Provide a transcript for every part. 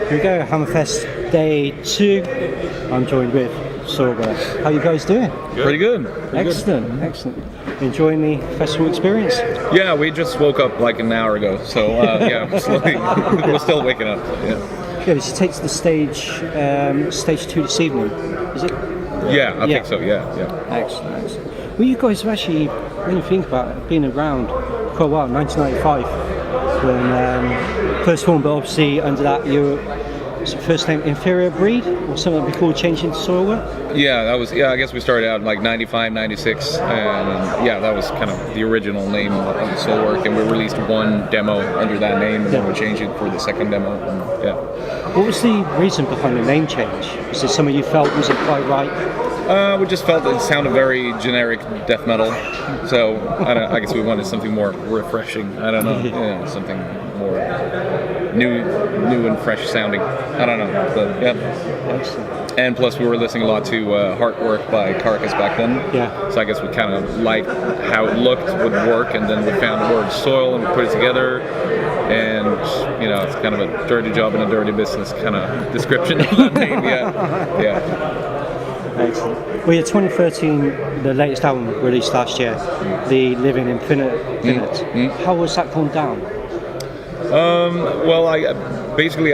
Here we go, HAMMERFEST Day 2. I'm joined with Soilwork. How you guys doing? Good. Pretty good. Excellent, excellent. Enjoying the festival experience? Yeah, we just woke up like an hour ago, so yeah, we're still waking up. Yeah. Yeah, this takes the stage 2 this evening, is it? Yeah, I think so. Yeah. Excellent, excellent. Well, you guys have actually, when you think about it, been around for a while. 1995 when first formed, but obviously under that you were first name Inferior Breed or something before changing to Soilwork? Yeah, that was, I guess we started out in like 95, 96, and yeah, that was kind of the original name of Soilwork, and we released one demo under that name, and then we changed it for the second demo, and yeah. What was the reason behind the name change? Was it something you felt wasn't quite right? We just felt it sounded very generic death metal, so I guess we wanted something more refreshing. I don't know, yeah, something more new and fresh sounding. I don't know, but yeah. Excellent. And plus, we were listening a lot to Heartwork by Carcass back then. Yeah. So I guess we kind of liked how it looked, would work, and then we found the word soil and we put it together. And you know, it's kind of a dirty job in a dirty business kind of description of that name. Yeah. Excellent. Well, yeah, 2013, the latest album released last year, The Living Infinite. How was that gone down? Well, I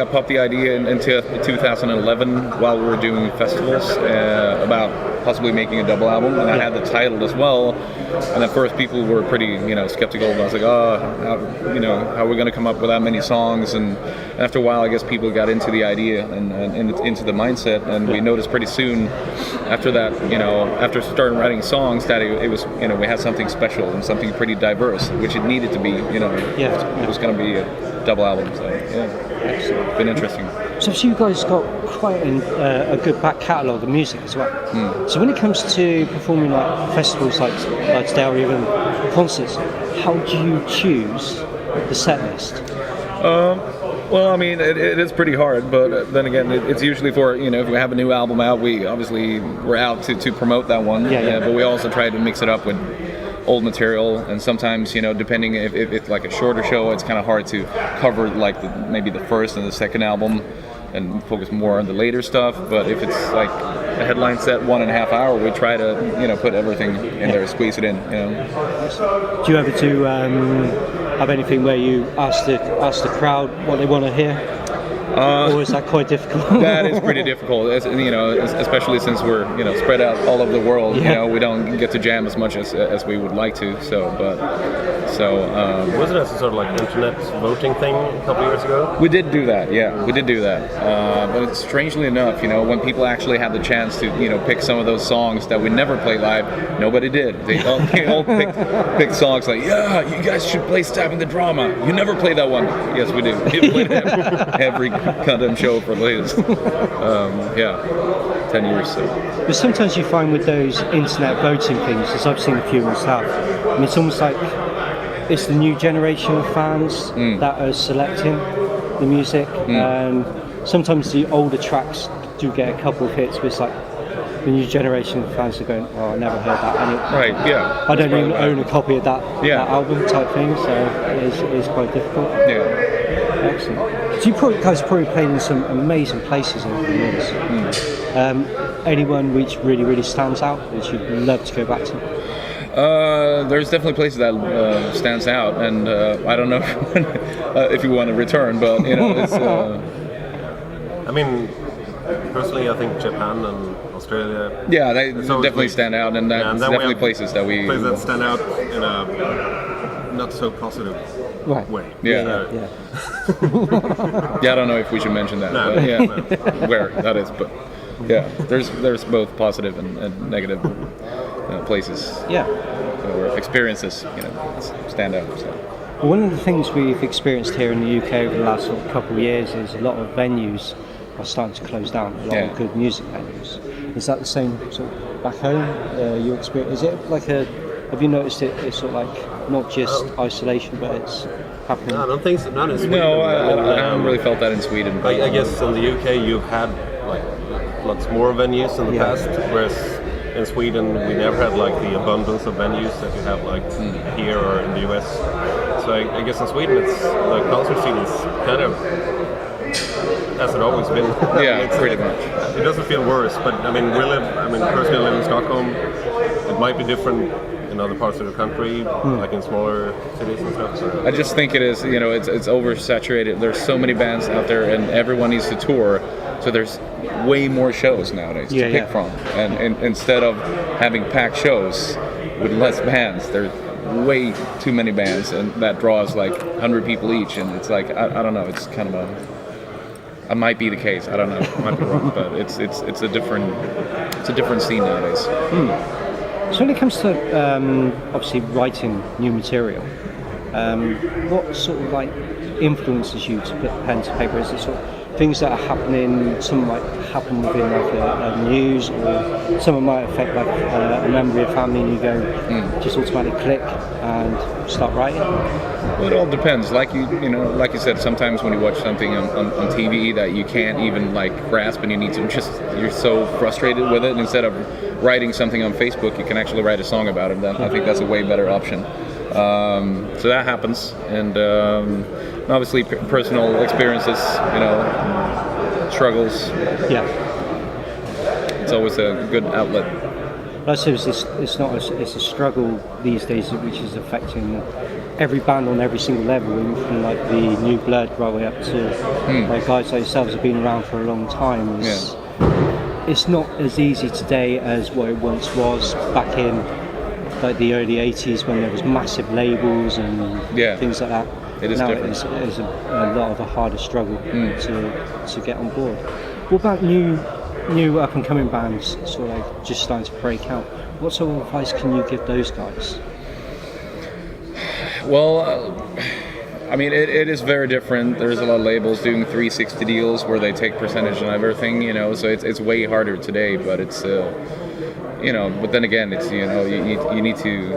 popped the idea into 2011 while we were doing festivals about possibly making a double album, and I had the title as well. And at first, people were pretty, skeptical. And I was like, how are we going to come up with that many songs? And after a while, I guess people got into the idea and into the mindset, and we noticed pretty soon after that, after starting writing songs, that it was, we had something special and something pretty diverse, which it needed to be. It was going to be a double album. So yeah. It's been interesting. So you guys got quite a good back catalogue of music as well. So when it comes to performing like festivals like today or even concerts, how do you choose the set list? Well, I mean, it is pretty hard, but then again, it's usually for, if we have a new album out, we're out to promote that one. Yeah. But we also try to mix it up with old material, and sometimes, depending if it's like a shorter show, it's kind of hard to cover like maybe the first and the second album and focus more on the later stuff. But if it's like a headline set 1.5 hour, we try to put everything in there, squeeze it in. Do you ever have anything where you ask the crowd what they want to hear? Or is that quite difficult? That is pretty difficult, especially since we're spread out all over the world. We don't get to jam as much as we would like to. Was it a sort of like internet voting thing a couple years ago? We did do that. Yeah, we did do that. But strangely enough, when people actually had the chance to pick some of those songs that we never play live, nobody did. They all picked songs like, yeah, you guys should play Stab in the Drama. You never play that one. Yes, we do. We played it every goddamn show for the latest 10 years. So. But sometimes you find with those internet voting things, as I've seen a few myself, I mean, it's almost like it's the new generation of fans that are selecting the music, and sometimes the older tracks do get a couple of hits, but it's like the new generation of fans are going, oh, I never heard that. Right, yeah. I don't even own a copy of that album type thing, so it is quite difficult. Yeah. Excellent. So you guys probably played in some amazing places over the years. Anyone which really, really stands out, which you'd love to go back to? There's definitely places that stands out, and I don't know if you want to return, but it's. I mean, personally, I think Japan and Australia. Yeah, they definitely stand out, and that's definitely places that we. Places that stand out in a not so positive way. Yeah. Yeah, I don't know if we should mention that. No. But where that is, but yeah, there's both positive and negative places. Yeah. Or experiences, stand out. So. Well, one of the things we've experienced here in the UK over the last couple of years is a lot of venues are starting to close down. A lot of good music venues. Is that the same sort of back home? Your experience? Is it like have you noticed it's sort of like not just isolation, but it's happening? No, I don't think so. Not in Sweden. No, I haven't really felt that in Sweden. I guess in the UK you've had like lots more venues in the past, whereas in Sweden we never had like the abundance of venues that you have like here or in the US. So I guess in Sweden it's the concert scene is kind of as it always been. Yeah, pretty much. It doesn't feel worse, but I mean, personally live in Stockholm. It might be different in other parts of the country, like in smaller cities and stuff. So. I just think it is, it's oversaturated. There's so many bands out there, and everyone needs to tour. So there's way more shows nowadays to pick from. And instead of having packed shows with less bands, there's way too many bands, and that draws like 100 people each. And it's like, I don't know, it's kind of it might be the case. I don't know, I might be wrong, but it's a different scene nowadays. So when it comes to obviously writing new material, what sort of like influences you to put pen to paper? Is it sort of things that are happening, some might happen within like a news, or some might affect like a member of your family, and you go just automatically click and start writing? Well, it all depends. Like you said, sometimes when you watch something on TV that you can't even like grasp, and you need to you're so frustrated with it, and instead of writing something on Facebook, you can actually write a song about it. Then I think that's a way better option. So that happens, and obviously personal experiences, struggles. Yeah, it's always a good outlet. I suppose it's a struggle these days, which is affecting every band on every single level, from like the New Blood right way up to like guys like yourselves have been around for a long time. It's not as easy today as what it once was back in like the early 80s, when there was massive labels and things like that. It is now different. It's a lot of a harder struggle to get on board. What about new up and coming bands, sort of like just starting to break out? What sort of advice can you give those guys? Well, I mean, it is very different. There's a lot of labels doing 360 deals where they take percentage on everything, so it's way harder today, but it's but then again, it's you need to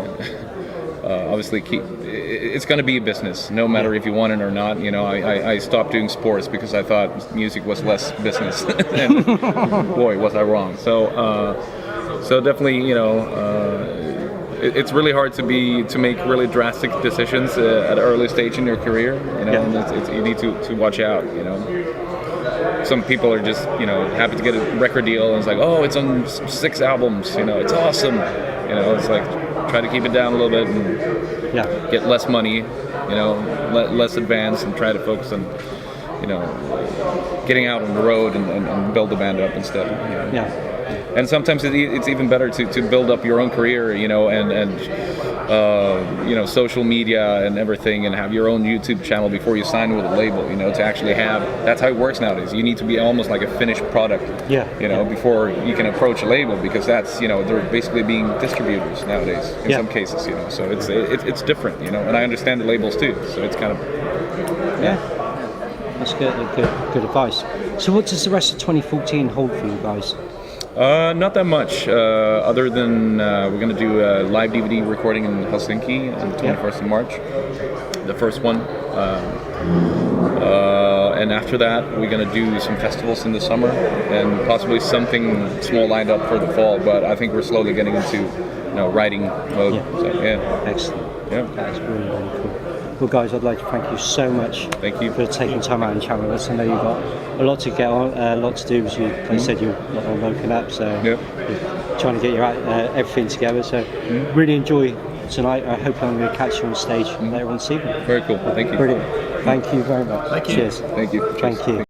obviously keep. It's going to be a business, no matter if you want it or not. I stopped doing sports because I thought music was less business, and boy, was I wrong. So definitely, it's really hard to make really drastic decisions at an early stage in your career. And you need to watch out. Some people are just happy to get a record deal, and it's like, oh, it's on 6 albums, it's awesome. It's like, try to keep it down a little bit and get less money, less advance, and try to focus on getting out on the road and build the band up instead. And sometimes it's even better to build up your own career, and social media and everything, and have your own YouTube channel before you sign with a label, to actually have. That's how it works nowadays. You need to be almost like a finished product, before you can approach a label, because that's, they're basically being distributors nowadays in some cases, So it's different, and I understand the labels too. So it's kind of That's good advice. So what does the rest of 2014 hold for you guys? Not that much, other than we're going to do a live DVD recording in Helsinki on the 21st of March, the first one. And after that, we're going to do some festivals in the summer, and possibly something small lined up for the fall, but I think we're slowly getting into writing mode. So, Excellent. Yeah. That's really, really cool. Well, guys, I'd like to thank you so much. Thank you for taking time out and chatting with us. I know you've got a lot to get on, a lot to do, as you said you're not all woken up, so you're trying to get your everything together. So really enjoy tonight. I hope I'm going to catch you on stage later on this evening. Very cool. Thank you. Brilliant. Thank you very much. Thank you. Cheers. Thank you. Thank you.